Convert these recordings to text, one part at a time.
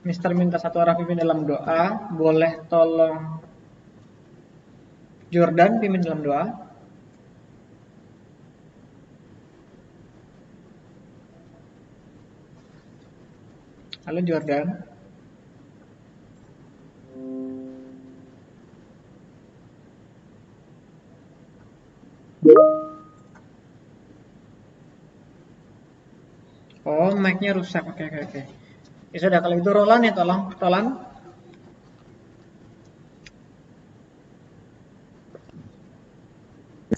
Mister minta satu orang pimpin dalam doa. Boleh tolong Jordan pimpin dalam doa. Halo Jordan. Oh, mic-nya rusak. Oke. Ya sudah, kalau itu Roland ya tolong. Roland.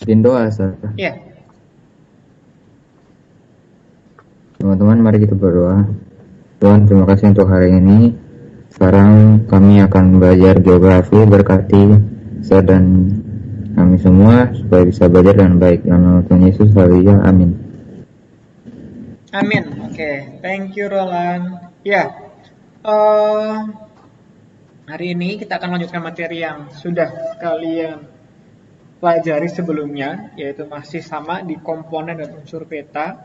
Bikin doa, Ustaz. Iya. Teman-teman, mari kita berdoa. Tuhan, terima kasih untuk hari ini. Sekarang kami akan belajar geografi. Berkati saya dan kami semua supaya bisa belajar dengan baik. Dalam nama Tuhan Yesus, haleluya, amin. Amin. Oke, thank you Roland. Ya, eh, hari ini kita akan lanjutkan materi yang sudah kalian pelajari sebelumnya, yaitu masih sama di komponen dan unsur peta.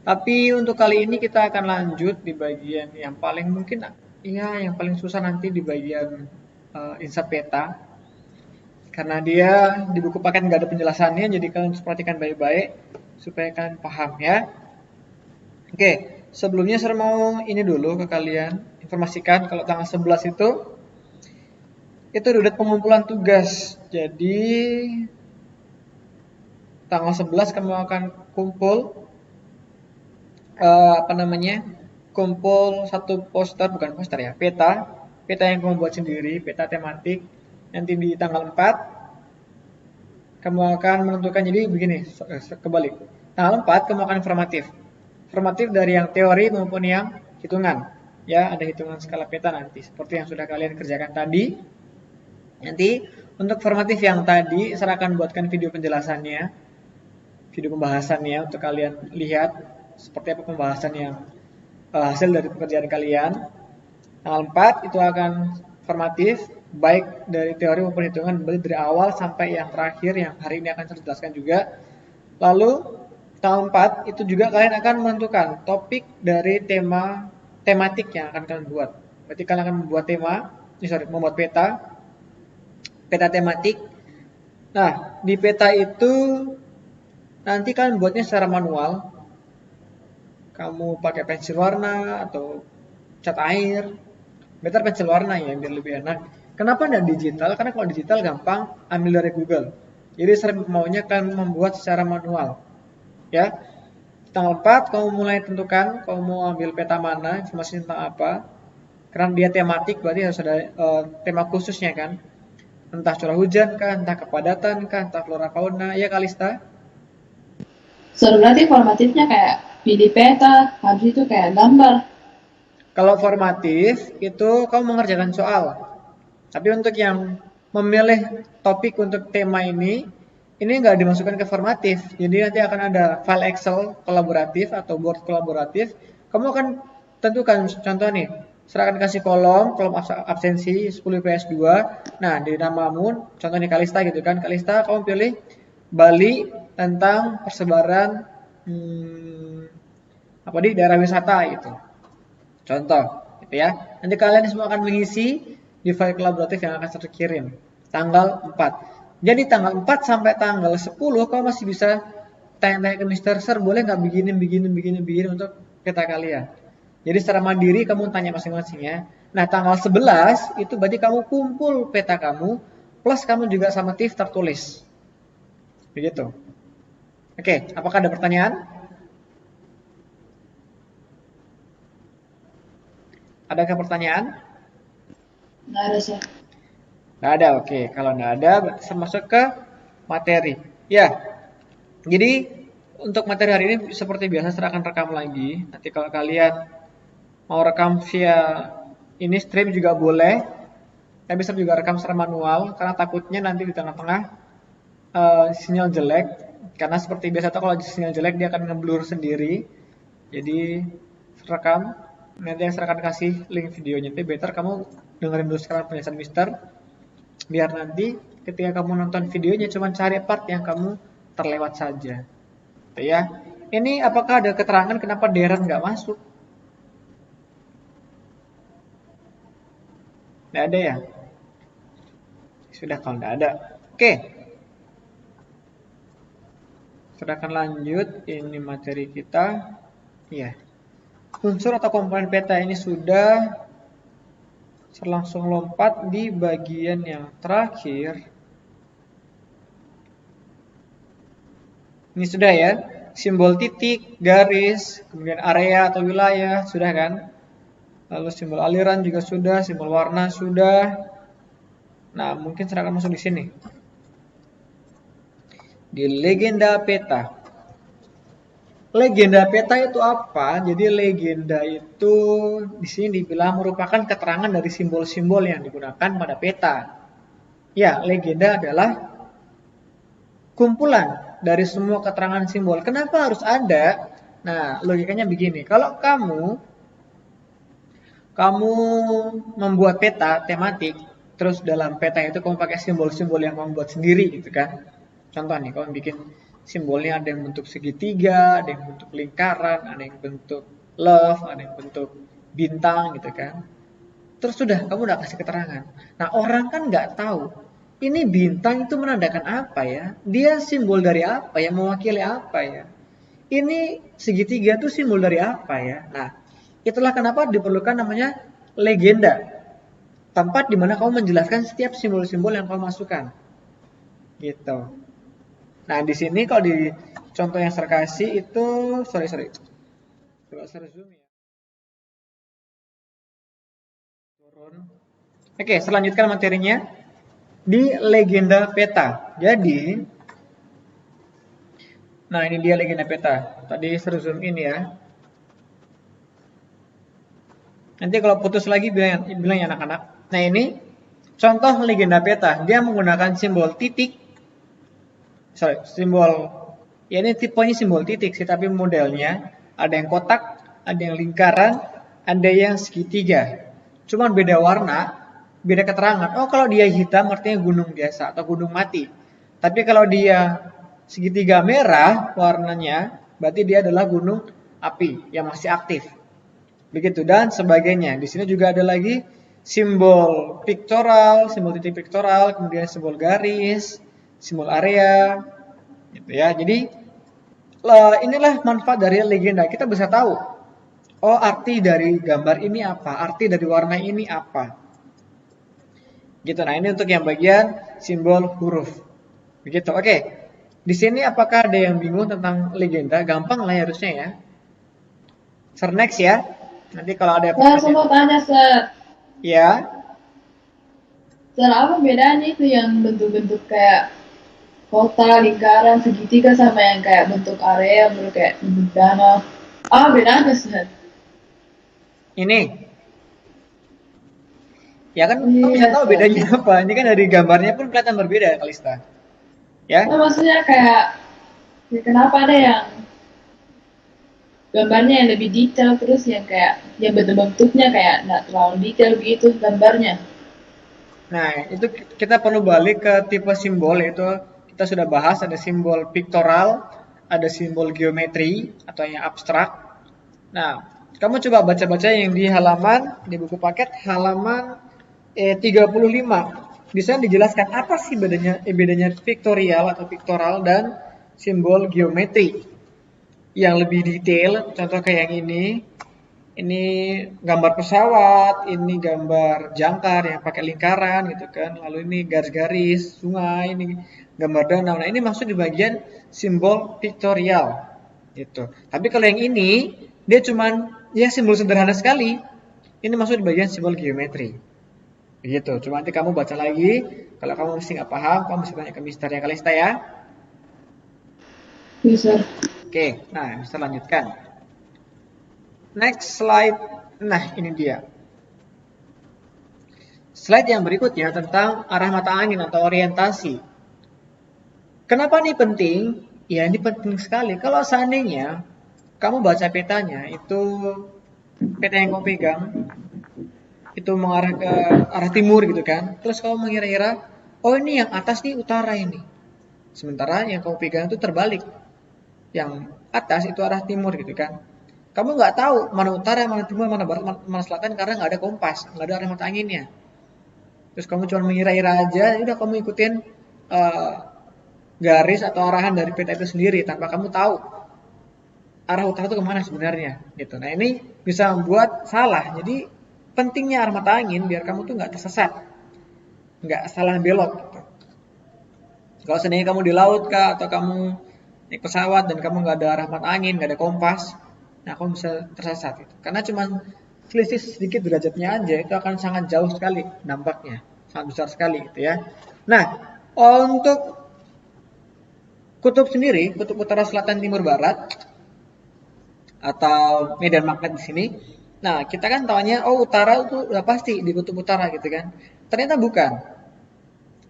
Tapi untuk kali ini kita akan lanjut di bagian yang paling mungkin, ya yang paling susah nanti di bagian insert peta. Karena dia di buku paket nggak ada penjelasannya, jadi kalian harus perhatikan baik-baik supaya kalian paham ya. Oke, sebelumnya saya mau ini dulu ke kalian, informasikan kalau tanggal 11 itu udah pengumpulan tugas. Jadi tanggal 11 kamu akan kumpul kumpul satu poster, bukan poster ya, peta yang kamu buat sendiri, peta tematik. Nanti di tanggal 4 kamu akan menentukan, jadi begini, kebalik. Tanggal 4 kamu akan formatif dari yang teori maupun yang hitungan. Ya, ada hitungan skala peta nanti, seperti yang sudah kalian kerjakan tadi. Nanti untuk formatif yang tadi, saya akan buatkan video penjelasannya, video pembahasannya untuk kalian lihat seperti apa pembahasan yang hasil dari pekerjaan kalian. Tanggal 4 itu akan formatif, baik dari teori maupun hitungan, dari awal sampai yang terakhir yang hari ini akan saya jelaskan juga. Lalu tanggal 4 itu juga kalian akan menentukan topik dari tematik yang akan kalian buat. Berarti kalian akan membuat membuat peta tematik. Nah, di peta itu nanti kalian buatnya secara manual. Kamu pakai pensil warna atau cat air. Better pensil warna ya, biar lebih enak. Kenapa tidak digital? Karena kalau digital gampang ambil dari Google. Jadi saya maunya kalian membuat secara manual. Ya, tanggal 4 kamu mulai tentukan kamu mau ambil peta mana, informasi tentang apa. Karena dia tematik, berarti harus ada tema khususnya kan. Entah curah hujan kah, entah kepadatan kah, entah flora fauna. Ya Kalista? Berarti formatifnya kayak pilih peta, habis itu kayak gambar. Kalau formatif itu kamu mengerjakan soal. Tapi untuk yang memilih topik untuk tema ini nggak dimasukkan ke formatif. Jadi nanti akan ada file Excel kolaboratif atau board kolaboratif. Kamu akan tentukan contoh nih, saya akan kasih kolom absensi 10 IPS 2. Nah, di namamu, contoh nih Kalista gitu kan. Kalista kamu pilih Bali tentang persebaran di daerah wisata gitu. Contoh, gitu ya. Nanti kalian semua akan mengisi di file kolaboratif yang akan saya kirim tanggal 4. Jadi tanggal 4 sampai tanggal 10 kamu masih bisa tanya-tanya ke Mister Sir, boleh nggak begini untuk peta kalian. Jadi secara mandiri kamu tanya masing-masing ya. Nah tanggal 11 itu berarti kamu kumpul peta kamu, plus kamu juga sama TIF tertulis. Begitu. Oke, apakah ada pertanyaan? Adakah pertanyaan? Nggak ada sih. Nggak ada, oke. Kalau nggak ada, berarti masuk ke materi. Ya, jadi untuk materi hari ini seperti biasa saya akan rekam lagi. Nanti kalau kalian mau rekam via ini stream juga boleh. Tapi saya juga rekam secara manual karena takutnya nanti di tengah-tengah sinyal jelek. Karena seperti biasa tuh kalau sinyal jelek dia akan ngeblur sendiri. Jadi rekam. Nanti saya akan kasih link videonya. Tapi better kamu dengerin dulu sekarang penjelasan Mister. Biar nanti ketika kamu nonton videonya cuma cari part yang kamu terlewat saja. Gitu ya. Ini apakah ada keterangan kenapa Darren nggak masuk? Nggak ada ya? Sudah kalau nggak ada. Oke, kita akan lanjut. Ini materi kita. Iya. Unsur atau komponen peta ini sudah. Langsung lompat di bagian yang terakhir. Ini sudah ya. Simbol titik, garis, kemudian area atau wilayah, sudah kan? Lalu simbol aliran juga sudah, simbol warna sudah. Nah, mungkin saya akan masuk di sini. Di legenda peta. Legenda peta itu apa? Jadi legenda itu di sini dibilang merupakan keterangan dari simbol-simbol yang digunakan pada peta. Ya, legenda adalah kumpulan dari semua keterangan simbol. Kenapa harus ada? Nah, logikanya begini. Kalau kamu membuat peta tematik, terus dalam peta itu kamu pakai simbol-simbol yang kamu buat sendiri gitu kan. Contoh nih, kamu bikin simbolnya ada yang bentuk segitiga, ada yang bentuk lingkaran, ada yang bentuk love, ada yang bentuk bintang gitu kan. Terus sudah, kamu udah kasih keterangan. Nah, orang kan nggak tahu ini bintang itu menandakan apa ya? Dia simbol dari apa ya? Mewakili apa ya? Ini segitiga itu simbol dari apa ya? Nah, itulah kenapa diperlukan namanya legenda. Tempat di mana kamu menjelaskan setiap simbol-simbol yang kamu masukkan. Gitu. Nah, di sini kalau di contoh yang saya kasih itu, sorry. Coba saya zoom ya. Turun. Oke, selanjutkan materinya di legenda peta. Jadi, nah ini dia legenda peta. Tadi saya zoom in ya. Nanti kalau putus lagi bilang ya anak-anak. Nah ini contoh legenda peta. Dia menggunakan simbol titik. Simbol. Ya ini tipenya simbol titik sih, tapi modelnya ada yang kotak, ada yang lingkaran, ada yang segitiga. Cuman beda warna, beda keterangan. Oh kalau dia hitam artinya gunung biasa atau gunung mati. Tapi kalau dia segitiga merah warnanya, berarti dia adalah gunung api yang masih aktif. Begitu dan sebagainya. Di sini juga ada lagi simbol pictorial, simbol titik pictorial, kemudian simbol garis, simbol area, gitu ya. Jadi inilah manfaat dari legenda. Kita bisa tahu, oh arti dari gambar ini apa, arti dari warna ini apa. Gitu. Nah ini untuk yang bagian simbol huruf. Begitu. Oke. Di sini apakah ada yang bingung tentang legenda? Gampang lah harusnya ya. Sir next ya. Nanti kalau ada Saya mau tanya, Sir. Ya. Sir, apa bedanya itu yang bentuk-bentuk kayak kota, lingkaran, segitiga sama yang kayak bentuk area, bentuk kayak bentuk danau? Apa bedanya, Sir? Ini. Ya kan, kamu bisa tahu bedanya apa. Ini kan dari gambarnya pun kelihatan berbeda, Kalista. Ya. Nah, maksudnya kayak, ya kenapa ada yang gambarnya yang lebih detail, terus yang kayak, yang bentuk-bentuknya kayak nggak terlalu detail gitu gambarnya. Nah, itu kita perlu balik ke tipe simbol, yaitu kita sudah bahas ada simbol pictorial, ada simbol geometri atau yang abstrak. Nah, kamu coba baca-baca yang di halaman, di buku paket halaman 35. Di sana dijelaskan apa sih bedanya pictorial atau pictorial dan simbol geometri. Yang lebih detail, contoh kayak yang ini gambar pesawat, ini gambar jangkar yang pakai lingkaran gitu kan, lalu ini garis-garis sungai, ini gambar danau. Nah ini masuk di bagian simbol pictorial gitu. Tapi kalau yang ini dia cuman ya simbol sederhana sekali, ini masuk di bagian simbol geometri begitu. Cuma nanti kamu baca lagi, kalau kamu masih nggak paham kamu bisa tanya ke Mister ya Kalista ya. Bisa. Oke, nah bisa lanjutkan. Next slide. Nah, ini dia. Slide yang berikutnya tentang arah mata angin atau orientasi. Kenapa ini penting? Ya, ini penting sekali. Kalau seandainya kamu baca petanya, itu peta yang kamu pegang, itu mengarah ke arah timur gitu kan. Terus kamu mengira-ngira, oh ini yang atas nih utara ini. Sementara yang kamu pegang itu terbalik. Yang atas itu arah timur gitu kan. Kamu nggak tahu mana utara, mana timur, mana barat, mana selatan karena nggak ada kompas, nggak ada arah mata anginnya. terus kamu cuma mengira-ira aja, ya udah kamu ikutin eh, garis atau arahan dari peta itu sendiri tanpa kamu tahu arah utara itu kemana sebenarnya gitu. Nah ini bisa membuat salah. Jadi pentingnya arah mata angin biar kamu tuh nggak tersesat, nggak salah belok. Gitu. Kalau seandainya kamu di laut kah atau kamu naik pesawat dan kamu nggak ada arah mata angin, nggak ada kompas, nah kamu bisa tersesat. Gitu. Karena cuma selisih sedikit derajatnya aja itu akan sangat jauh sekali dampaknya, sangat besar sekali gitu ya. Nah untuk kutub sendiri, kutub utara, selatan, timur, barat atau medan magnet di sini. Nah, kita kan taunya oh utara itu udah pasti di kutub utara gitu kan. Ternyata bukan.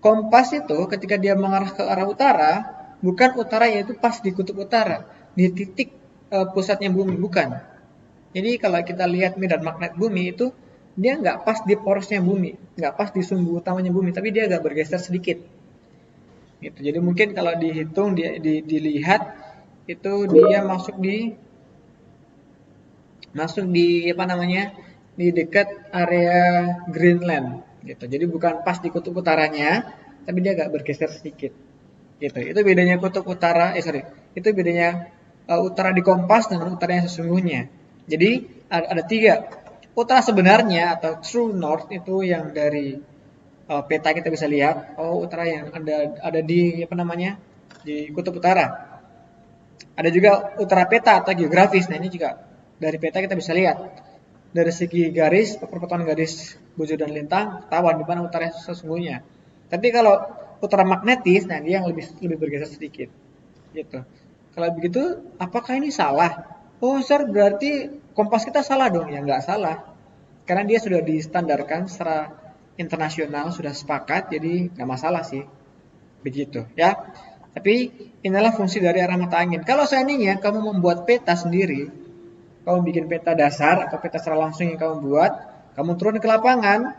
Kompas itu ketika dia mengarah ke arah utara, bukan utara yaitu pas di kutub utara, di titik pusatnya bumi bukan. Jadi kalau kita lihat medan magnet bumi itu dia nggak pas di porosnya bumi, nggak pas di sumbu utamanya bumi, tapi dia agak bergeser sedikit. Gitu. Jadi mungkin kalau dihitung, dilihat itu dia masuk di apa namanya di dekat area Greenland gitu. Jadi bukan pas di kutub utaranya, tapi dia agak bergeser sedikit. Gitu. Itu bedanya kutub utara, itu bedanya utara di kompas dengan utara yang sesungguhnya. Jadi ada tiga. Utara sebenarnya atau true north itu yang dari peta kita bisa lihat. Oh utara yang ada di apa namanya di kutub utara. Ada juga utara peta atau geografis. Nah ini juga dari peta kita bisa lihat dari segi garis perpotongan garis bujur dan lintang ketahuan di mana utara yang sesungguhnya. Tapi kalau utara magnetis, nah dia yang lebih bergeser sedikit, gitu. Kalau begitu, apakah ini salah? Oh, Sir, berarti kompas kita salah dong? Ya nggak salah, karena dia sudah distandarkan secara internasional, sudah sepakat, jadi nggak masalah sih, begitu ya. Tapi inilah fungsi dari arah mata angin. Kalau seandainya kamu membuat peta sendiri, kamu bikin peta dasar atau peta secara langsung yang kamu buat, kamu turun ke lapangan,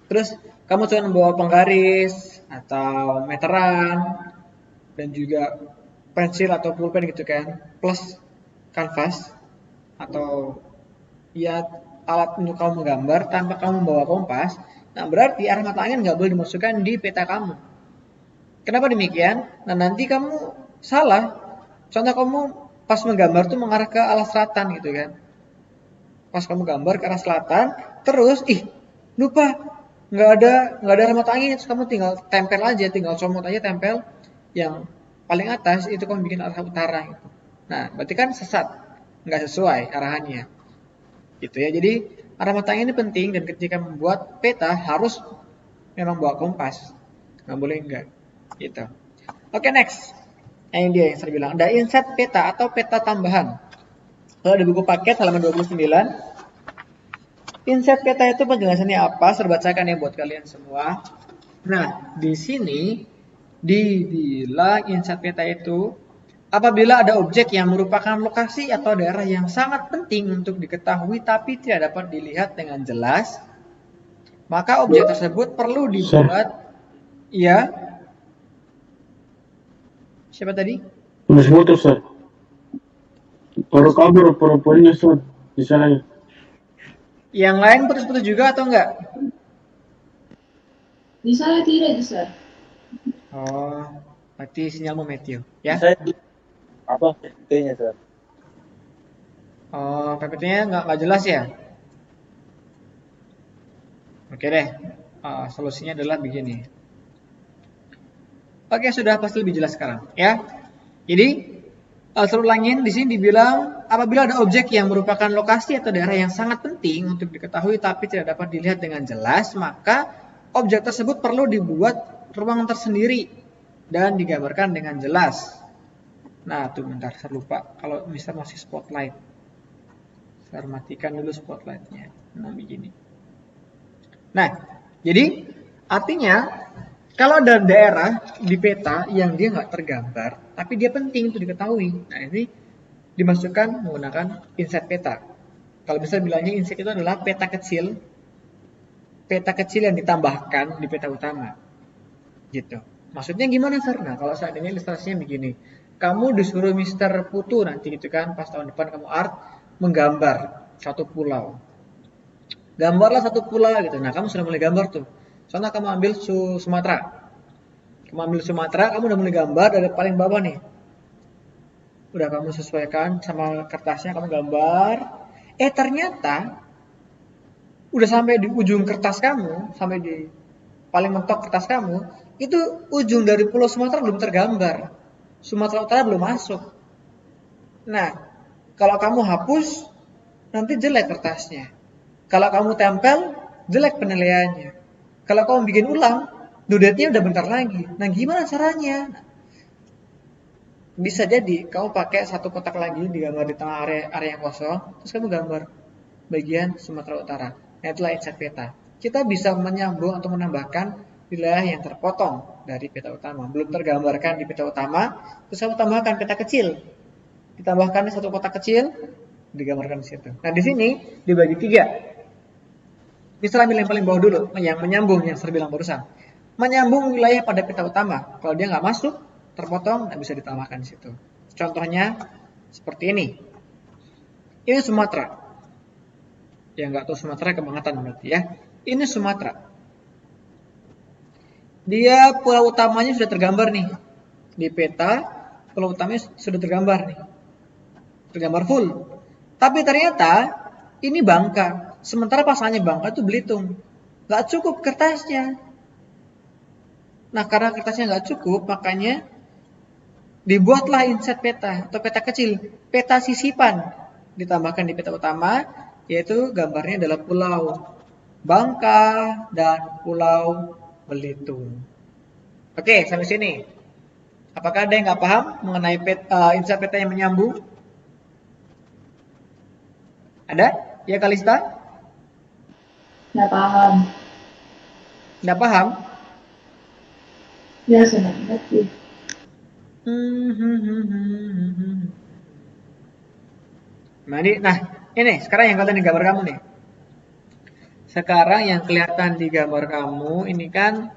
terus kamu cuma membawa penggaris atau meteran dan juga pensil atau pulpen gitu kan, plus kanvas atau ya alat untuk kamu menggambar tanpa kamu membawa kompas. Nah berarti arah mata angin nggak boleh dimasukkan di peta kamu. Kenapa demikian? Nah nanti kamu salah. Contoh kamu pas menggambar tuh mengarah ke arah selatan gitu kan. Pas kamu gambar ke arah selatan, terus lupa nggak ada arah mata angin, terus kamu tinggal tempel aja, tinggal comot aja tempel yang paling atas itu kamu bikin arah utara gitu. Nah berarti kan sesat, nggak sesuai arahannya gitu ya. Jadi arah mata angin ini penting dan ketika membuat peta harus memang bawa kompas, nggak boleh enggak gitu. Oke, next. Nah, ini dia yang saya bilang, ada inset peta atau peta tambahan. Kalau di buku paket halaman 29, inset peta itu penjelasannya apa? Saya bacakan ya buat kalian semua. Nah, di sini dibilang inset peta itu apabila ada objek yang merupakan lokasi atau daerah yang sangat penting untuk diketahui tapi tidak dapat dilihat dengan jelas, maka objek tersebut perlu dibuat. Iya. Siapa tadi? Mas motor, Sir. Paruh kabur, paruh-paruhnya, Sir. Di sana. Yang lain putus-putus juga atau enggak? Di saya tidak, Sir. Oh, berarti sinyalmu Matthew, ya? Saya apa? PPT-nya, Sir. Oh, PPT-nya nggak jelas ya? Oke deh, solusinya adalah begini. Oke, sudah pasti lebih jelas sekarang, ya. Jadi, saya ulangin di sini dibilang apabila ada objek yang merupakan lokasi atau daerah yang sangat penting untuk diketahui tapi tidak dapat dilihat dengan jelas, maka objek tersebut perlu dibuat ruang tersendiri dan digambarkan dengan jelas. Nah, tuh bentar, saya lupa. Kalau misalnya masih spotlight, saya matikan dulu spotlightnya. Nah, begini. Nah, jadi artinya kalau ada daerah di peta yang dia nggak tergambar, tapi dia penting untuk diketahui. Nah, ini dimasukkan menggunakan inset peta. Kalau bisa bilangnya inset itu adalah peta kecil yang ditambahkan di peta utama. Gitu. Maksudnya gimana, Sir? Nah, kalau seandainya ilustrasinya begini. Kamu disuruh Mr. Putu nanti gitu kan, pas tahun depan kamu art menggambar satu pulau. Gambarlah satu pulau gitu. Nah, kamu sudah mulai gambar tuh. Contoh kamu ambil Sumatera. Kamu ambil Sumatera, kamu udah mulai gambar dari paling bawah nih. Udah kamu sesuaikan sama kertasnya, kamu gambar. Ternyata udah sampai di ujung kertas kamu, sampai di paling mentok kertas kamu, itu ujung dari Pulau Sumatera belum tergambar. Sumatera Utara belum masuk. Nah, kalau kamu hapus, nanti jelek kertasnya. Kalau kamu tempel, jelek penilaiannya. Kalau kamu bikin ulang, due date-nya udah bentar lagi. Nah, gimana caranya? Bisa jadi kamu pakai satu kotak lagi, digambar di tengah area yang kosong, terus kamu gambar bagian Sumatera Utara. Nah, itulah inset peta. Kita bisa menyambung atau menambahkan wilayah yang terpotong dari peta utama, belum tergambarkan di peta utama, terus kamu tambahkan peta kecil, ditambahkan satu kotak kecil, digambarkan di situ. Nah, di sini dibagi 3. Misalnya ambil yang paling bawah dulu, yang menyambung, yang saya bilang barusan. Menyambung wilayah pada peta utama. Kalau dia nggak masuk, terpotong, nggak bisa ditambahkan di situ. Contohnya seperti ini. Ini Sumatera. Yang nggak tahu Sumatera kebangetan berarti ya. Ini Sumatera. Dia pulau utamanya sudah tergambar nih. Di peta, pulau utamanya sudah tergambar nih. Tergambar full. Tapi ternyata ini Bangka. Sementara pasangannya Bangka itu Belitung. Nggak cukup kertasnya. Nah, karena kertasnya nggak cukup, makanya dibuatlah inset peta atau peta kecil. Peta sisipan. Ditambahkan di peta utama, yaitu gambarnya adalah pulau Bangka dan pulau Belitung. Oke, sampai sini. Apakah ada yang nggak paham mengenai inset peta yang menyambung? Ada? Ya, Kalista? Nggak paham. Nggak paham? Ya, senang ngerti. Nah, ini sekarang yang kelihatan di gambar kamu nih. Sekarang yang kelihatan di gambar kamu ini kan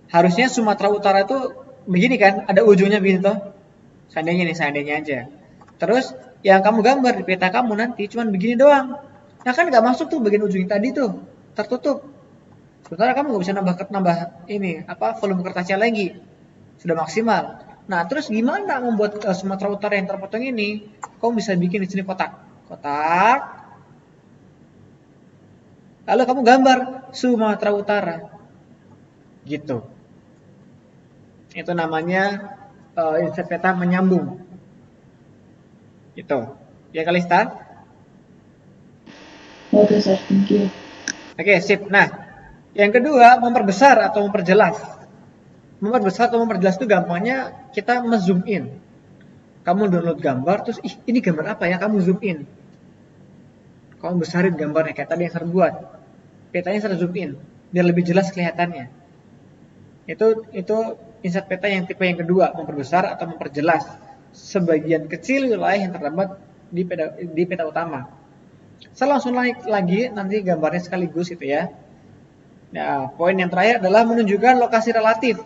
harusnya Sumatera Utara itu begini kan, ada ujungnya begini toh. Seandainya aja. Terus yang kamu gambar di peta kamu nanti cuman begini doang. Nah, kan nggak masuk tuh bagian ujung tadi tuh, tertutup. Sementara kamu nggak bisa nambah ini volume kertasnya lagi, sudah maksimal. Nah, terus gimana membuat Sumatera Utara yang terpotong ini? Kamu bisa bikin di sini kotak. Lalu kamu gambar Sumatera Utara. Gitu. Itu namanya inset peta menyambung. Gitu. Ya, Kalista? Oke, sir. Thank you. Oke, sip. Nah, yang kedua, memperbesar atau memperjelas. Memperbesar atau memperjelas itu gampangnya kita nge-zoom in. Kamu download gambar, terus ini gambar apa ya? Kamu zoom in. Kamu besarin gambarnya, kayak tadi yang saya buat. Petanya saya zoom in, biar lebih jelas kelihatannya. Itu inset peta yang tipe yang kedua, memperbesar atau memperjelas sebagian kecil wilayah yang terdapat di peta utama. Saya langsung lagi nanti gambarnya sekaligus itu ya. Nah, poin yang terakhir adalah menunjukkan lokasi relatif.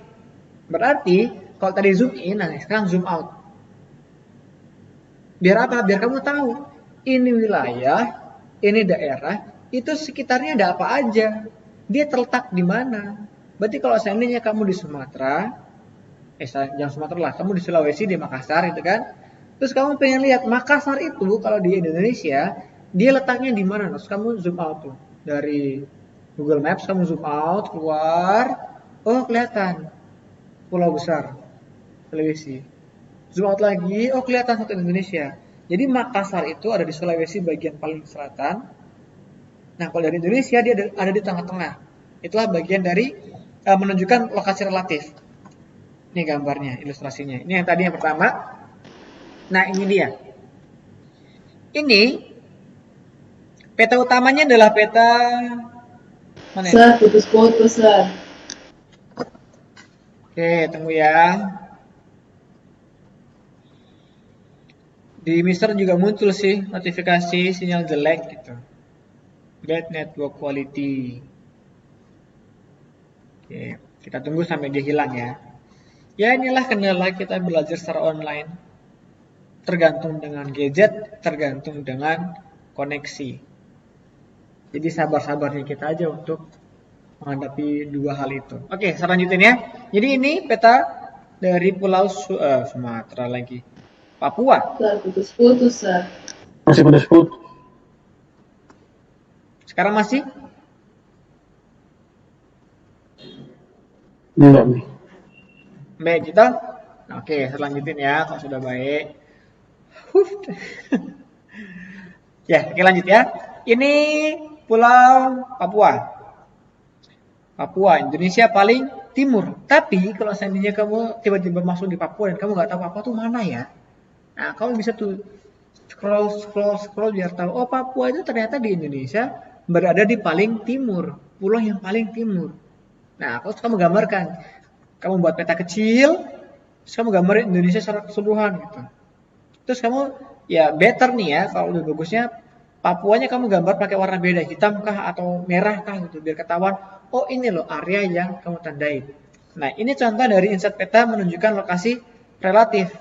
Berarti kalau tadi zoom in, nah sekarang zoom out. Biar apa? Biar kamu tahu ini wilayah, ini daerah, itu sekitarnya ada apa aja. Dia terletak di mana. Berarti kalau seandainya kamu di Sumatera, jangan Sumatera lah, kamu di Sulawesi, di Makassar itu kan. Terus kamu pengen lihat Makassar itu kalau di Indonesia, dia letaknya di mana? Terus kamu zoom out tuh. Dari Google Maps kamu zoom out, keluar. Oh, kelihatan. Pulau besar. Sulawesi. Zoom out lagi, oh kelihatan satu Indonesia. Jadi Makassar itu ada di Sulawesi bagian paling selatan. Nah, kalau dari Indonesia dia ada di tengah-tengah. Itulah bagian dari menunjukkan lokasi relatif. Ini gambarnya, ilustrasinya. Ini yang tadi yang pertama. Nah, ini dia. Ini peta utamanya adalah peta mana ya? Sir, putus-putus, sir. Oke, tunggu ya. Di Mister juga muncul sih notifikasi sinyal jelek gitu. Bad network quality. Oke, kita tunggu sampai dia hilang ya. Ya, inilah kendala kita belajar secara online. Tergantung dengan gadget, tergantung dengan koneksi. Jadi sabar-sabarnya kita aja untuk menghadapi dua hal itu. Oke, selanjutnya ya. Jadi ini peta dari Pulau Sumatera lagi. Papua. Sir, putus-putus, Sir. Masih putus-putus. Sekarang masih? Enggak nih. Baik gitu. Oke, selanjutnya ya kalau sudah baik. Huh. Ya, oke lanjut ya. Ini Pulau Papua. Papua, Indonesia paling timur. Tapi kalau seandainya kamu tiba-tiba masuk di Papua dan kamu nggak tahu Papua tuh mana ya, nah kamu bisa tuh scroll biar tahu. Oh, Papua itu ternyata di Indonesia berada di paling timur, pulau yang paling timur. Nah, terus kamu gambarkan, kamu buat peta kecil, terus kamu gambarin Indonesia secara keseluruhan gitu. Terus kamu ya better nih ya, kalau lebih bagusnya Papuanya kamu gambar pakai warna beda, hitam kah atau merah kah gitu, biar ketahuan, oh ini loh area yang kamu tandai. Nah, ini contoh dari insert peta menunjukkan lokasi relatif.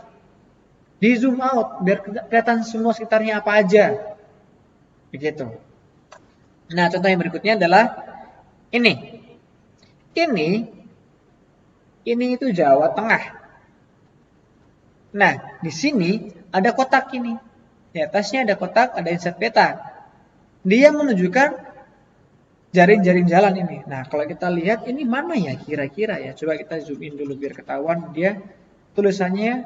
Di zoom out, biar kelihatan semua sekitarnya apa aja. Begitu. Nah, contoh yang berikutnya adalah ini. Ini itu Jawa Tengah. Nah, di sini ada kotak ini. Di atasnya ada kotak, ada insert peta. Dia menunjukkan jaring-jaring jalan ini. Nah, kalau kita lihat ini mana ya kira-kira ya. Coba kita zoom in dulu biar ketahuan dia tulisannya.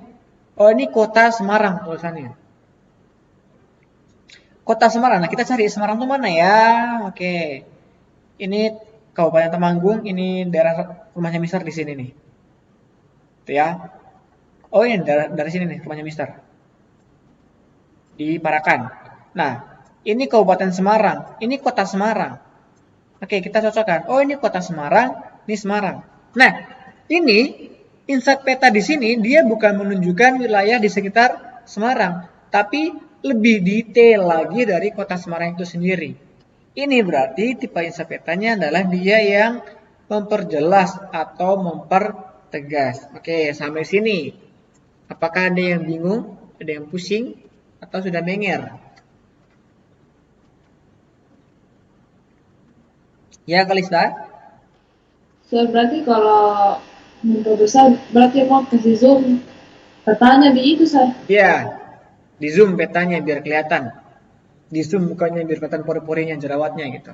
Oh, ini Kota Semarang tulisannya. Kota Semarang. Nah, kita cari Semarang itu mana ya? Oke. Ini Kabupaten Temanggung, ini daerah rumahnya Mister di sini nih. Itu ya. Oh, ini dari sini nih rumahnya Mister. Di Parakan. Nah, ini Kabupaten Semarang, ini Kota Semarang. Oke, kita cocokkan. Oh, ini Kota Semarang, ini Semarang. Nah, ini insert peta di sini dia bukan menunjukkan wilayah di sekitar Semarang, tapi lebih detail lagi dari Kota Semarang itu sendiri. Ini berarti tipe insert petanya adalah dia yang memperjelas atau mempertegas. Oke, sampai sini. Apakah ada yang bingung? Ada yang pusing? Atau sudah menger? Ya, Kalista? So, berarti kalau menurut saya berarti mau kasih zoom petanya di itu, Sir. Ya, di zoom petanya biar kelihatan. Di zoom mukanya biar kelihatan pori-porinya, jerawatnya gitu.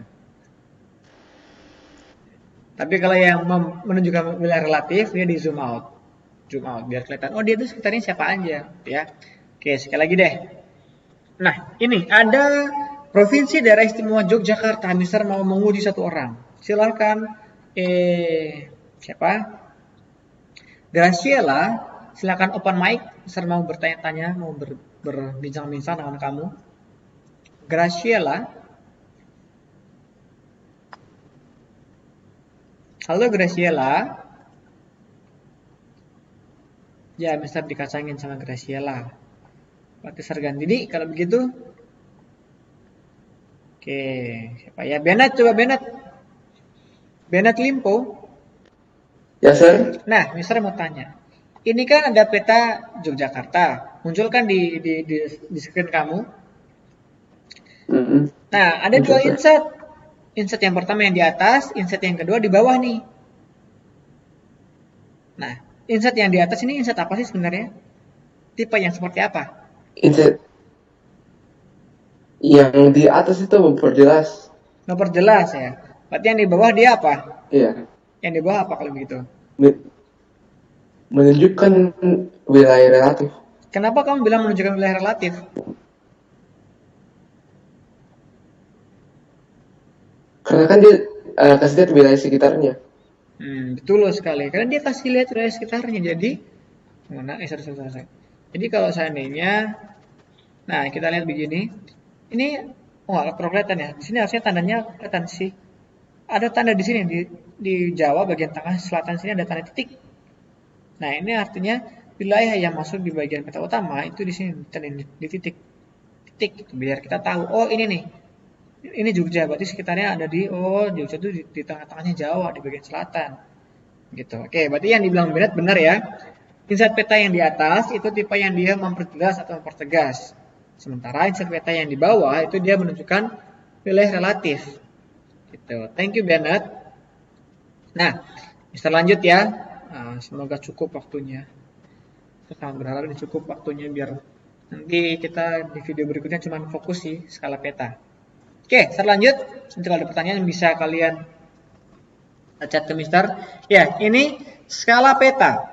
Tapi kalau yang menunjukkan wilayah relatif, dia di zoom out. Zoom out, biar kelihatan, oh dia itu sekitarnya siapa aja. Ya. Oke, sekali lagi deh. Nah, ini ada Provinsi Daerah Istimewa Yogyakarta. Mister mau menguji satu orang. Silakan. Siapa? Graciela. Silakan open mic. Mister mau bertanya-tanya, mau berbincang-bincang dengan kamu. Graciela. Halo Graciela. Ya, Mister dikacangin sama Graciela. Pakai sergan Didi kalau begitu. Oke, siapa ya? Bennett, coba Bennett. Bennett Limpo. Ya, Sir. Nah, Mister mau tanya. Ini kan ada peta Yogyakarta. Muncul kan di screen kamu. Nah, ada dua insert. Insert yang pertama yang di atas, insert yang kedua di bawah nih. Nah, insert yang di atas ini insert apa sih sebenarnya? Tipe yang seperti apa? Insert yang di atas itu memperjelas. Memperjelas ya. Berarti yang di bawah dia apa? Iya. Yang di bawah apa kalau begitu? Menunjukkan wilayah relatif. Kenapa kamu bilang menunjukkan wilayah relatif? Karena kan dia kasih lihat wilayah sekitarnya. Betul sekali. Karena dia kasih lihat wilayah sekitarnya. Jadi, sorry. Jadi kalau seandainya, nah kita lihat begini. Ini, kurang kelihatan ya. Di sini harusnya tandanya kelihatan sih. Ada tanda di sini di Jawa bagian tengah selatan sini ada tanda titik. Nah ini artinya wilayah yang masuk di bagian peta utama itu di sini di titik gitu, biar kita tahu. Oh ini nih, ini Jogja. Berarti sekitarnya ada Jogja itu di tengah-tengahnya Jawa di bagian selatan. Gitu. Oke, berarti yang dibilang benar ya. Insert peta yang di atas itu tipe yang dia memperjelas atau mempertegas. Sementara insert peta yang di bawah itu dia menunjukkan wilayah relatif. Gitu. Thank you Bennett. Nah, bisa lanjut ya. Semoga cukup waktunya. Saya sangat berharap ini cukup waktunya biar nanti kita di video berikutnya cuma fokus sih skala peta. Oke, selanjut. Nanti kalau ada pertanyaan bisa kalian chat ke Mister. Ya, ini skala peta.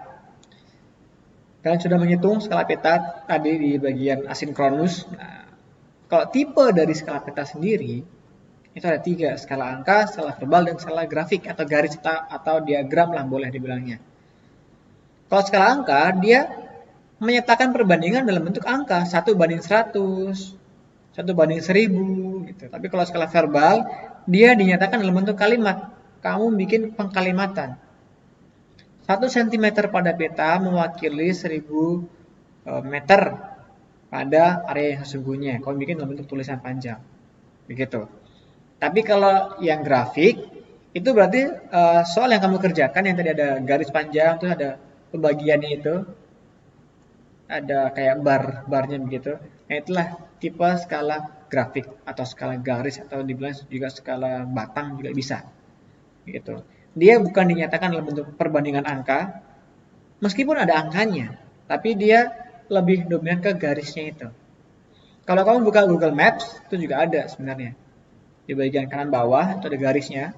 Kalian sudah menghitung skala peta tadi di bagian asinkronus. Nah, kalau tipe dari skala peta sendiri, itu ada 3, skala angka, skala verbal, dan skala grafik atau garis atau diagram lah boleh dibilangnya. Kalau skala angka, dia menyatakan perbandingan dalam bentuk angka, 1:100, 1:1000 gitu. Tapi kalau skala verbal, dia dinyatakan dalam bentuk kalimat. Kamu bikin pengkalimatan. 1 cm pada peta mewakili 1000 meter pada area yang sesungguhnya. Kamu bikin dalam bentuk tulisan panjang. Begitu. Tapi kalau yang grafik, itu berarti soal yang kamu kerjakan yang tadi ada garis panjang, terus ada pembagiannya itu, ada kayak barnya begitu. Nah, itulah tipe skala grafik atau skala garis atau dibilang juga skala batang juga bisa. Gitu. Dia bukan dinyatakan dalam bentuk perbandingan angka, meskipun ada angkanya, tapi dia lebih dominan ke garisnya itu. Kalau kamu buka Google Maps, itu juga ada sebenarnya. Di bagian kanan bawah itu ada garisnya.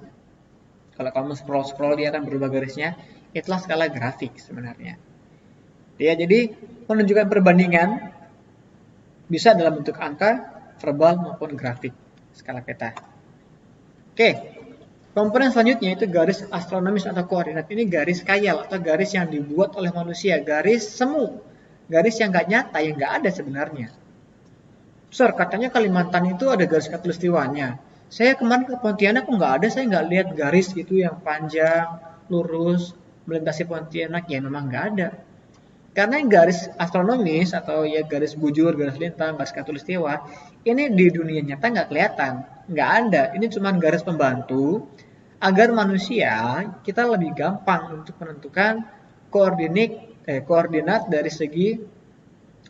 Kalau kamu scroll dia akan berubah garisnya. Itulah skala grafik sebenarnya. Ya, jadi menunjukkan perbandingan bisa dalam bentuk angka, verbal maupun grafik skala peta. Oke, komponen selanjutnya itu garis astronomis atau koordinat. Ini garis khayal atau garis yang dibuat oleh manusia, garis semu, garis yang nggak nyata, yang nggak ada sebenarnya. Sir, katanya Kalimantan itu ada garis khatulistiwanya. Saya kemarin ke Pontianak kok nggak ada, saya nggak lihat garis gitu yang panjang, lurus, melintasi Pontianak. Ya memang nggak ada. Karena yang garis astronomis atau ya garis bujur, garis lintang, garis khatulistiwa, ini di dunia nyata nggak kelihatan, nggak ada. Ini cuma garis pembantu agar manusia kita lebih gampang untuk menentukan koordinat dari segi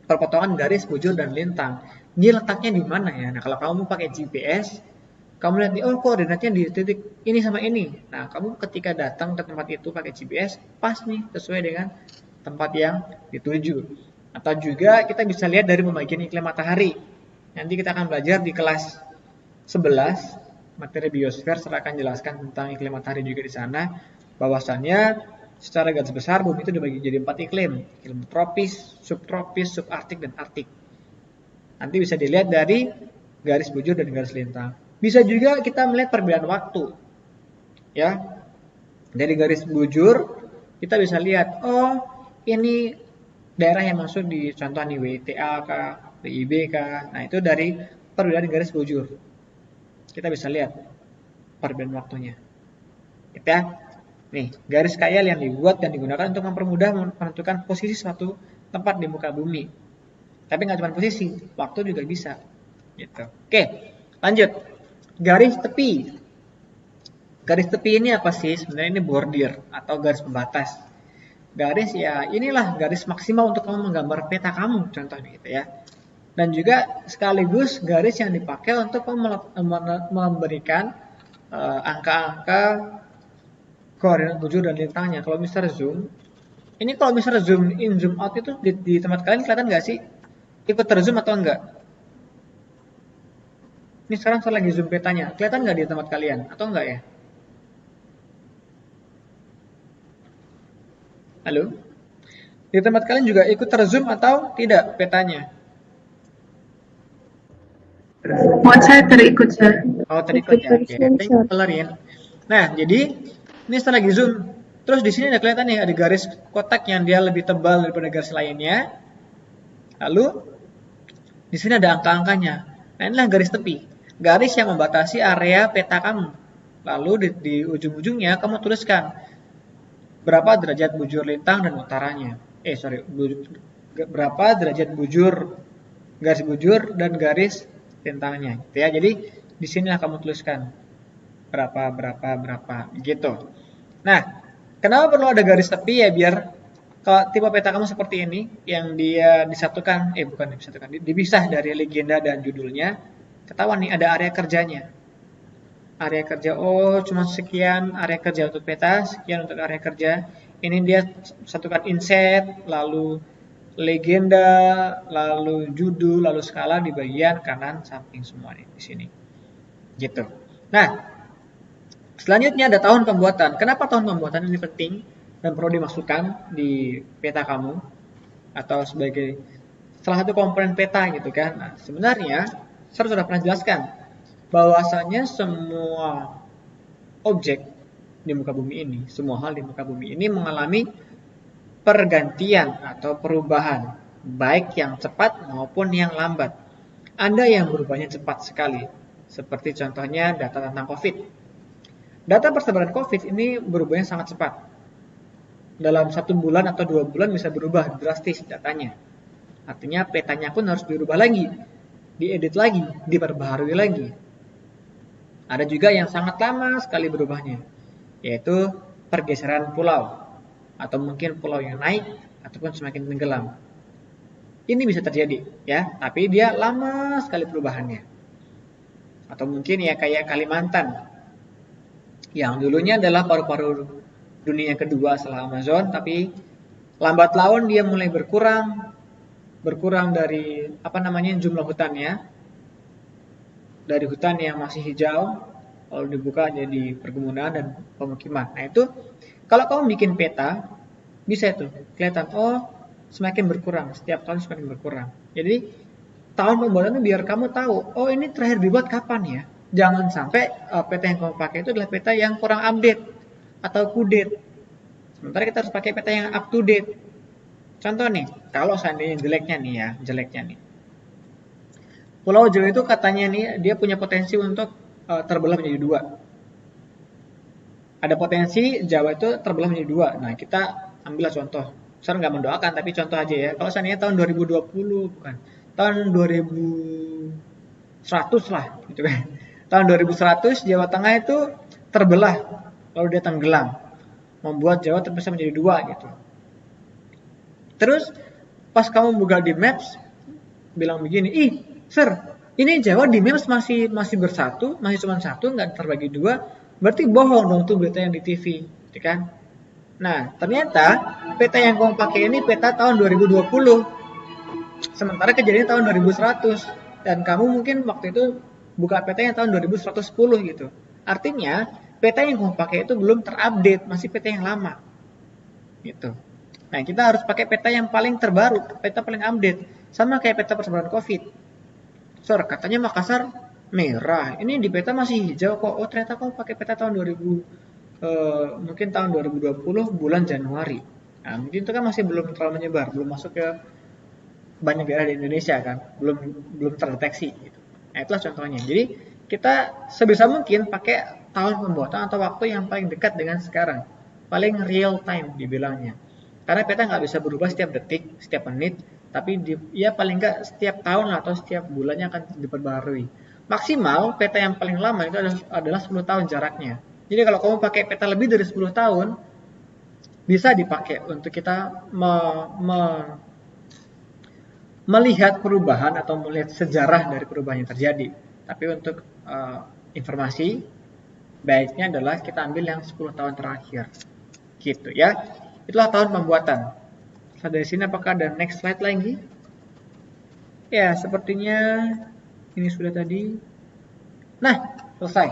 perpotongan garis bujur dan lintang. Ini letaknya di mana ya? Nah, kalau kamu pakai GPS, kamu lihat nih, oh koordinatnya di titik ini sama ini. Nah, kamu ketika datang ke tempat itu pakai GPS, pas nih sesuai dengan tempat yang dituju. Atau juga kita bisa lihat dari pembagian iklim matahari. Nanti kita akan belajar di kelas 11 materi biosfer, saya akan jelaskan tentang iklim matahari juga di sana. Bahwasannya secara garis besar bumi itu dibagi jadi 4 iklim. Iklim tropis, subtropis, subarktik, dan arktik. Nanti bisa dilihat dari garis bujur dan garis lintang. Bisa juga kita melihat perbedaan waktu. Ya. Dari garis bujur kita bisa lihat, oh ini daerah yang masuk di contoh nih WTA kah, WIB kah. Nah, itu dari perbedaan garis bujur. Kita bisa lihat perbedaan waktunya. Gitu ya. Nih, garis khayal yang dibuat dan digunakan untuk mempermudah menentukan posisi suatu tempat di muka bumi. Tapi nggak cuma posisi, waktu juga bisa. Gitu. Oke, lanjut. Garis tepi. Garis tepi ini apa sih? Sebenarnya ini border atau garis pembatas. Garis ya inilah garis maksimal untuk kamu menggambar peta kamu contohnya gitu ya. Dan juga sekaligus garis yang dipakai untuk memberikan angka-angka koordinat bujur dan lintangnya. Kalau Mister Zoom, ini kalau Mister Zoom in, zoom out itu di tempat kalian kelihatan nggak sih? Ikut terzoom atau enggak? Ini sekarang saya lagi zoom petanya. Kelihatan nggak di tempat kalian? Atau enggak ya? Halo? Di tempat kalian juga ikut terzoom atau tidak petanya? Buat saya terikut, Sir. Oh, terikut ya. Oke, thank you, Valerie. Nah, jadi ini setelah lagi zoom. Terus di sini ada kelihatan nih ada garis kotak yang dia lebih tebal daripada garis lainnya. Lalu di sini ada angka-angkanya. Nah, inilah garis tepi. Garis yang membatasi area peta kamu. Lalu di ujung-ujungnya kamu tuliskan berapa derajat bujur lintang dan utaranya. Berapa derajat bujur, garis bujur dan garis lintangnya. Gitu ya. Jadi di sinilah kamu tuliskan berapa gitu. Nah, kenapa perlu ada garis tepi ya biar kalau tipe peta kamu seperti ini yang dia disatukan, dipisah dari legenda dan judulnya, ketahuan nih ada area kerjanya. area kerja, oh cuma sekian area kerja untuk peta, sekian untuk area kerja. Ini dia satukan inset, lalu legenda, lalu judul, lalu skala di bagian kanan samping semua nih di sini. Gitu. Nah, selanjutnya ada tahun pembuatan. Kenapa tahun pembuatan ini penting dan perlu dimasukkan di peta kamu atau sebagai salah satu komponen peta gitu kan. Nah, sebenarnya saya sudah pernah jelaskan bahwasanya semua objek di muka bumi ini, semua hal di muka bumi ini mengalami pergantian atau perubahan, baik yang cepat maupun yang lambat. Ada yang berubahnya cepat sekali, seperti contohnya data tentang COVID. Data persebaran COVID ini berubahnya sangat cepat. Dalam 1 bulan atau 2 bulan bisa berubah drastis datanya. Artinya petanya pun harus dirubah lagi, diedit lagi, diperbaharui lagi. Ada juga yang sangat lama sekali berubahnya, yaitu pergeseran pulau, atau mungkin pulau yang naik ataupun semakin tenggelam. Ini bisa terjadi, ya, tapi dia lama sekali perubahannya. Atau mungkin ya kayak Kalimantan, yang dulunya adalah paru-paru dunia kedua setelah Amazon, tapi lambat laun dia mulai berkurang dari jumlah hutannya, dari hutan yang masih hijau lalu dibuka jadi perkebunan dan pemukiman. Nah itu kalau kamu bikin peta bisa itu kelihatan, oh semakin berkurang, setiap tahun semakin berkurang. Jadi tahun pembuatan itu biar kamu tahu, oh ini terakhir dibuat kapan ya. Jangan sampai peta yang kamu pakai itu adalah peta yang kurang update atau kudate. Sementara kita harus pakai peta yang up to date. Contoh nih, kalau seandainya jeleknya nih. Pulau Jawa itu katanya nih dia punya potensi untuk terbelah menjadi 2. Ada potensi Jawa itu terbelah menjadi 2. Nah, kita ambillah contoh. Saya nggak mendoakan tapi contoh aja ya. Kalau seandainya tahun 2020 bukan. Tahun 2100 lah gitu kan. Tahun 2100 Jawa Tengah itu terbelah lalu dia tenggelam. Membuat Jawa terpisah menjadi 2 gitu. Terus pas kamu buka di Maps bilang begini, "Ih, Sir, ini Jawa di Maps masih bersatu, masih cuma 1, nggak terbagi 2, berarti bohong dong tuh berita yang di TV, gitu kan?" Nah, ternyata peta yang kamu pakai ini peta tahun 2020, sementara kejadian tahun 2100, dan kamu mungkin waktu itu buka petanya tahun 2110 gitu. Artinya peta yang kamu pakai itu belum terupdate, masih peta yang lama, gitu. Nah, kita harus pakai peta yang paling terbaru, peta paling update, sama kayak peta persebaran COVID. Sir, katanya Makassar merah. Ini di peta masih hijau kok. Oh, ternyata kamu pakai peta tahun 2000, mungkin tahun 2020 bulan Januari. Nah, mungkin itu kan masih belum terlalu menyebar, belum masuk ke banyak daerah di Indonesia kan, belum terdeteksi. Gitu. Nah, itulah contohnya. Jadi kita sebisa mungkin pakai tahun pembuatan atau waktu yang paling dekat dengan sekarang, paling real time dibilangnya. Karena peta nggak bisa berubah setiap detik, setiap menit, tapi ya paling nggak setiap tahun atau setiap bulannya akan diperbarui. Maksimal peta yang paling lama itu adalah 10 tahun jaraknya. Jadi kalau kamu pakai peta lebih dari 10 tahun, bisa dipakai untuk kita melihat perubahan atau melihat sejarah dari perubahan yang terjadi. Tapi untuk informasi, baiknya adalah kita ambil yang 10 tahun terakhir. Gitu ya. Itulah tahun pembuatan. Nah, dari sini apakah ada next slide lagi? Ya, sepertinya ini sudah tadi. Nah, selesai.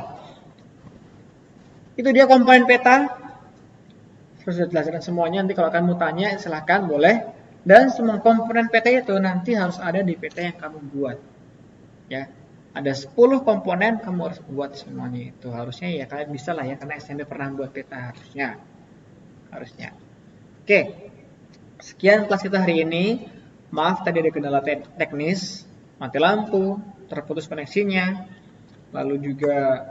Itu dia komponen peta. Sudah jelaskan semuanya. Nanti kalau kamu tanya, silahkan boleh. Dan semua komponen peta itu nanti harus ada di peta yang kamu buat. Ya, ada 10 komponen kamu harus buat semuanya itu. Harusnya ya kalian bisa lah ya, karena SMP pernah buat peta harusnya. Oke, sekian kelas kita hari ini. Maaf tadi ada kendala teknis, mati lampu, terputus koneksinya, lalu juga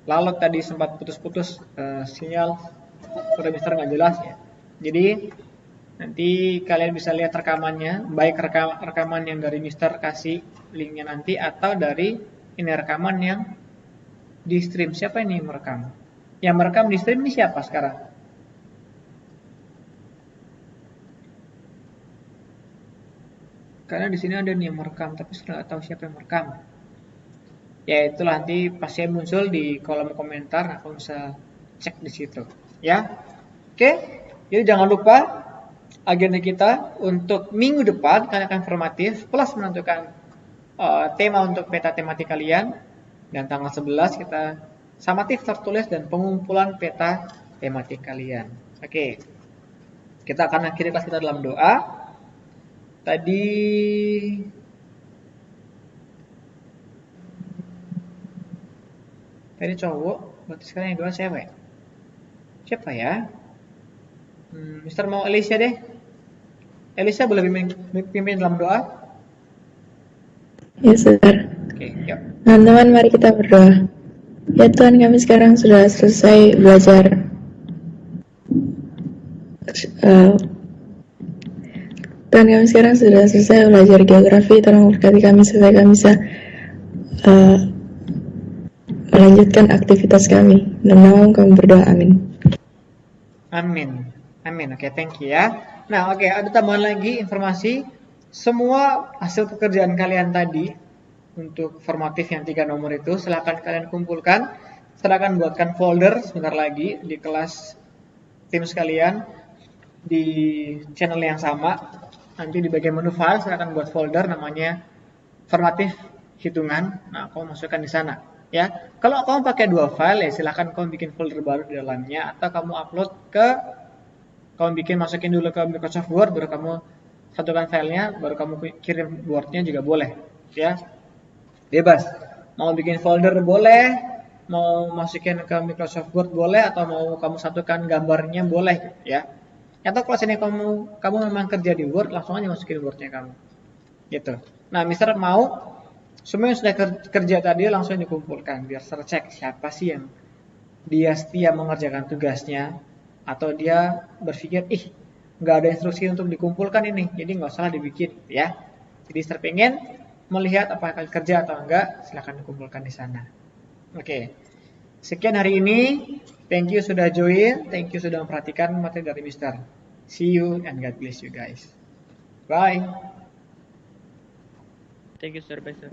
lalot tadi sempat putus-putus sinyal, sudah mister nggak jelas ya. Jadi nanti kalian bisa lihat rekamannya, baik rekaman yang dari mister kasih linknya nanti, atau dari ini rekaman yang di stream. Siapa ini merekam? Yang merekam di stream ini siapa sekarang? Karena di sini ada nih yang merekam, tapi sudah nggak tahu siapa yang merekam. Ya itulah nanti pasti muncul di kolom komentar, aku bisa cek di situ. Ya, oke. Jadi jangan lupa agenda kita untuk minggu depan kalian akan formatif plus menentukan tema untuk peta tematik kalian, dan tanggal 11 kita samatif tertulis dan pengumpulan peta tematik kalian. Oke. Kita akan akhiri kelas kita dalam doa. Tadi cowok, berarti sekarang yang dua cewek. Siapa ya? Mister mau Elisa deh. Elisa boleh pimpin dalam doa? Ya, Saudara. Oke, yuk. Teman-teman, mari kita berdoa. Ya Tuhan, kami sekarang sudah selesai belajar Tuhan, kami sekarang sudah selesai belajar geografi. Tolong berkati kami supaya kami bisa melanjutkan aktivitas kami. Dalam nama kami berdoa, amin. Amin. Amin. Oke, thank you ya. Nah, oke, ada tambahan lagi informasi. Semua hasil pekerjaan kalian tadi untuk formatif yang 3 nomor itu silahkan kalian kumpulkan. Silahkan buatkan folder sebentar lagi di kelas tim sekalian di channel yang sama. Nanti di bagian menu file silahkan buat folder namanya formatif hitungan. Nah, kamu masukkan di sana. Ya, kalau kamu pakai 2 file ya silahkan kamu bikin folder baru di dalamnya, atau kamu upload masukin dulu ke Microsoft Word, baru kamu satukan filenya, baru kamu kirim Word-nya juga boleh, ya. Bebas. Mau bikin folder boleh, mau masukin ke Microsoft Word boleh, atau mau kamu satukan gambarnya boleh, ya. Atau kalau sini kamu memang kerja di Word, langsung aja masukin Word-nya kamu. Gitu. Nah, Mister mau semua yang sudah kerja tadi langsung dikumpulkan biar tercek siapa sih yang dia setia mengerjakan tugasnya, atau dia berpikir nggak ada instruksi untuk dikumpulkan ini, jadi nggak usah dibikin, ya. Jadi Mister pengen melihat apakah kerja atau enggak, silahkan dikumpulkan di sana. Oke. Sekian hari ini. Thank you sudah join, thank you sudah memperhatikan materi dari Mister. See you and God bless you guys. Bye. Thank you, sir. Bye, sir.